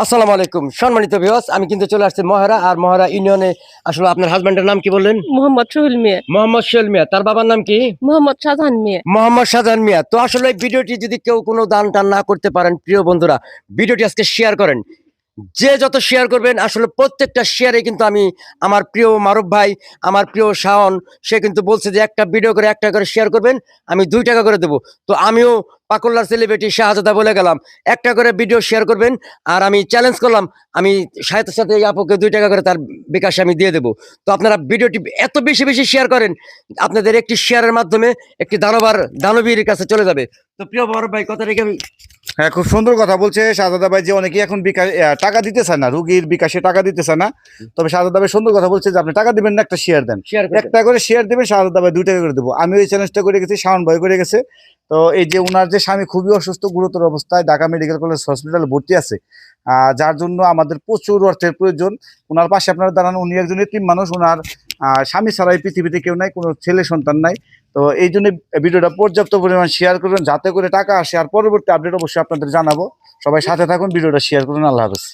আসসালামু আলাইকুম সম্মানিত ভিউয়ার্স, আমি কিন্তু চলে আসছি মহারা। আর মহারা ইউনিয়নে আসলে আপনার হাজবেন্ডের নাম কি বললেন? মোহাম্মদ সোহেল মিয়া। মোহাম্মদ সোহেল মিয়া। তার বাবার নাম কি? মোহাম্মদ শাহজাহান মিয়া। মোহাম্মদ শাহজাহান মিয়া। তো আসলে এই ভিডিওটি যদি কেউ কোনো দান টান না করতে পারেন, প্রিয় বন্ধুরা, ভিডিওটি আজকে শেয়ার করেন। যে যত শেয়ার করবেন আসলে প্রত্যেকটা শেয়ারে কিন্তু আমি আমার প্রিয় মারুফ ভাই, আমার প্রিয় শাওন, সে কিন্তু বলছে যে একটা ভিডিও করে 1 টাকা করে শেয়ার করবেন, আমি 2 টাকা করে দেবো। তো আমিও পাকুল্লার সেলিব্রিটি শাহজাদা বলে গেলাম, 1 টাকা করে ভিডিও শেয়ার করবেন। আর আমি চ্যালেঞ্জ করলাম, আমি সাথে সাথে এই আপুকে 2 টাকা করে তার বিকাশে আমি দিয়ে দেবো। তো আপনারা ভিডিওটি এত বেশি বেশি শেয়ার করেন, আপনাদের একটি শেয়ারের মাধ্যমে একটি দানবীর কাছে চলে যাবে। তো প্রিয় মারুফ ভাই, কথা রেখে আমি হ্যাঁ, খুব সুন্দর কথা বলছে শাহজাদা ভাই যে অনেকেই এখন বিকাশ টাকা দিতে চায় না, রুগীর বিকাশে টাকা দিতে চায় না। তবে শাহজাদা ভাই সুন্দর কথা বলছে যে আপনি টাকা দিবেন না, একটা শেয়ার দেন। শেয়ার একটা করে শেয়ার দিবেন, শাহজাদা ভাই 2 টাকা করে দেবো। আমি ওই চ্যালেঞ্জটা করে গেছি, শাওন ভাই করে গেছে। তো এই যে উনার যে স্বামী খুবই অসুস্থ, গুরুতর অবস্থায় ঢাকা মেডিকেল কলেজ হসপিটালে ভর্তি আছে, যার জন্য আমাদের প্রচুর অর্থের প্রয়োজন। ওনার পাশে আপনারা দাঁড়ান। উনি একজন এতিম মানুষ, ওনার স্বামী ছাড়াই পৃথিবীতে কেউ নাই, কোনো ছেলে সন্তান নাই। তো এই জন্য ভিডিওটা পর্যাপ্ত পরিমাণ শেয়ার করবেন যাতে করে টাকা আসে। আর পরবর্তী আপডেট অবশ্যই আপনাদের জানাবো। সবাই সাথে থাকুন, ভিডিওটা শেয়ার করুন। আল্লাহ হাফেজ।